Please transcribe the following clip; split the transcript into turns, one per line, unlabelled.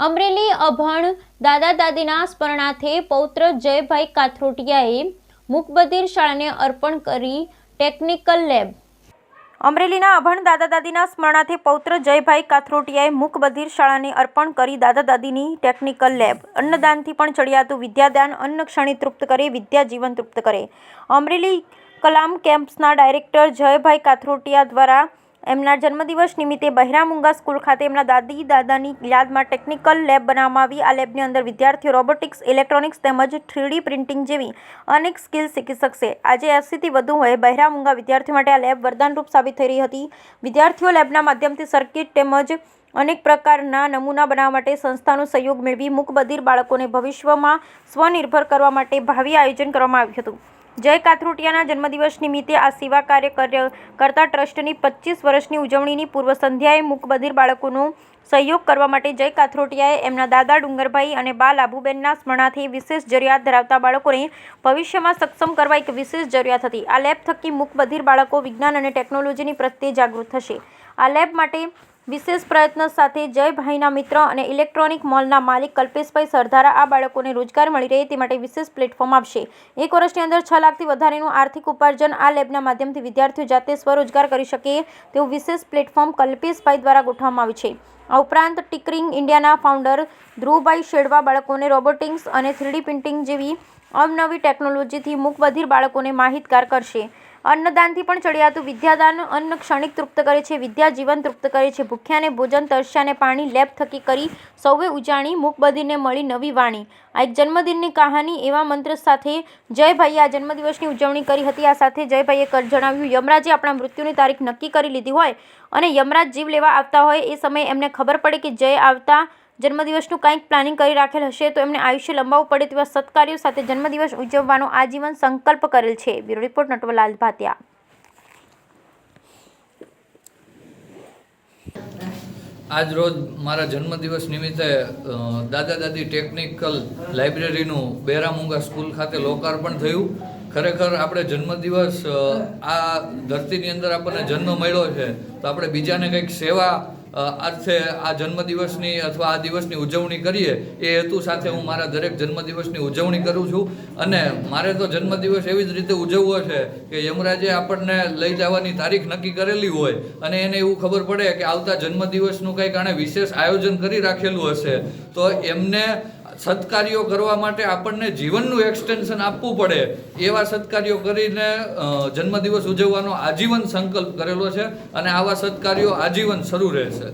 અમરેલી અભણ દાદા દાદીના સ્મરણાર્થે પૌત્ર જયભાઈ કાથરોટિયાએ મૂકબધિર શાળાને અર્પણ કરી ટેકનિકલ લેબ. અમરેલીના અભણ દાદા દાદીના સ્મરણાર્થે પૌત્ર જયભાઈ કાથરોટિયાએ મૂકબધિર શાળાને અર્પણ કરી દાદા દાદીની ટેકનિકલ લેબ. અન્નદાનથી પણ ચડિયાતું વિદ્યાદાન. અન્ન ક્ષણી તૃપ્ત કરે, વિદ્યા જીવન તૃપ્ત કરે. અમરેલી કલામ કેમ્પ્સના ડાયરેક્ટર જયભાઈ કાથરોટિયા દ્વારા એમના જન્મદિવસ નિમિત્તે બહેરામુંગા સ્કૂલ ખાતે એમના દાદી દાદાની યાદમાં ટેકનિકલ લેબ બનાવવામાં આવી. આ લેબની અંદર વિદ્યાર્થીઓ રોબોટિક્સ, ઇલેક્ટ્રોનિક્સ તેમજ 3D પ્રિન્ટિંગ જેવી અનેક સ્કિલ શીખી શકશે. આજે 80થી વધુ બહેરામુંગા વિદ્યાર્થીઓ માટે આ લેબ વરદાનરૂપ સાબિત થઈ રહી હતી. વિદ્યાર્થીઓ લેબના માધ્યમથી સર્કિટ તેમજ અનેક પ્રકારના નમૂના બનાવવા માટે સંસ્થાનો સહયોગ મેળવી મૂકબધિર બાળકોને ભવિષ્યમાં સ્વનિર્ભર કરવા માટે ભાવિ આયોજન કરવામાં આવ્યું હતું. જય કાથરોટિયાના જન્મદિવસ નિમિત્તે આ સેવા કાર્ય કરતા ટ્રસ્ટની 25 વર્ષની ઉજવણીની પૂર્વ સંધ્યાએ મૂકબધિર બાળકોનો સહયોગ કરવા માટે જય કાથરોટિયાએ એમના દાદા ડુંગરભાઈ અને બા લાભુબેનના સ્મરણાર્થે વિશેષ જરૂરિયાત ધરાવતા બાળકોને ભવિષ્યમાં સક્ષમ કરવા એક વિશેષ જરૂરિયાત હતી. આ લેબ થકી મૂકબધિર બાળકો વિજ્ઞાન અને ટેકનોલોજીની પ્રત્યે જાગૃત થશે. આ લેબ માટે વિશેષ પ્રયત્ન સાથે જયભાઈના મિત્ર અને ઇલેક્ટ્રોનિક મોલના માલિક કલ્પેશભાઈ સરદારા આ બાળકોને રોજગાર મળી રહે તે માટે વિશેષ પ્લેટફોર્મ આપશે. એક વર્ષની અંદર 6 લાખથી વધારેનું આર્થિક ઉપાર્જન આ લેબના માધ્યમથી વિદ્યાર્થીઓ જાતે સ્વરોજગાર કરી શકે તેવું વિશેષ પ્લેટફોર્મ કલ્પેશભાઈ દ્વારા ગોઠવવામાં આવ્યું છે. આ ઉપરાંત ટિકરિંગ ઇન્ડિયાના ફાઉન્ડર ધ્રુવભાઈ શેડવા બાળકોને રોબોટિક્સ અને 3D પ્રિન્ટિંગ જેવી અવનવી ટેકનોલોજીથી મૂકબધિર બાળકોને માહિતગાર કરશે. અન્નદાનથી પણ ચડિયાતું વિદ્યાદાન. અન્ન ક્ષણિક તૃપ્ત કરે છે, વિદ્યા જીવન તૃપ્ત કરે છે. ભૂખ્યાને ભોજન, તરસ્યાને પાણી લેબ થકી કરી સૌએ ઉજાણી, મૂકબધિરને મળી નવી વાણી. આ એક જન્મદિનની કહાની એવા મંત્ર સાથે જયભાઈએ આ જન્મદિવસની ઉજવણી કરી હતી. આ સાથે જયભાઈએ જણાવ્યું, યમરાજે આપણા મૃત્યુની તારીખ નક્કી કરી લીધી હોય અને યમરાજ જીવ લેવા આવતા હોય એ સમયે એમને ખબર પડે કે જય આવતા જન્મદિવસનું કંઈક પ્લાનિંગ કરી રાખેલ હશે તો એમને આયુષ્ય લંબાવવું પડે તેવા સત્કાર્યો સાથે જન્મદિવસ ઉજવવાનો આજીવન સંકલ્પ કરેલ છે. Bureau report Natwarlal Bhatia.
આજ રોજ મારા જન્મદિવસ નિમિત્તે દાદા દાદી ટેકનિકલ લાઇબ્રેરીનું બહેરામુંગા સ્કૂલ ખાતે લોકાર્પણ થયું. ખરેખર આપણે જન્મદિવસ આ ધરતીની અંદર આપણને જન્મ મળ્યો છે તો આપણે બીજાને કંઈક સેવા અર્થે આ જન્મદિવસની અથવા આ દિવસની ઉજવણી કરીએ એ હેતુ સાથે હું મારા દરેક જન્મદિવસની ઉજવણી કરું છું. અને મારે તો જન્મદિવસ એવી જ રીતે ઉજવવો છે કે યમરાજે આપણને લઈ જવાની તારીખ નક્કી કરેલી હોય અને એને એવું ખબર પડે કે આવતા જન્મદિવસનું કંઈક આણે વિશેષ આયોજન કરી રાખેલું હશે તો એમને સત્કાર્યો કરવા માટે આપણને જીવનનું એક્સટેન્શન આપવું પડે એવા સત્કાર્યો કરીને જન્મદિવસ ઉજવવાનો આજીવન સંકલ્પ કરેલો છે અને આવા સત્કાર્યો આજીવન શરૂ રહેશે.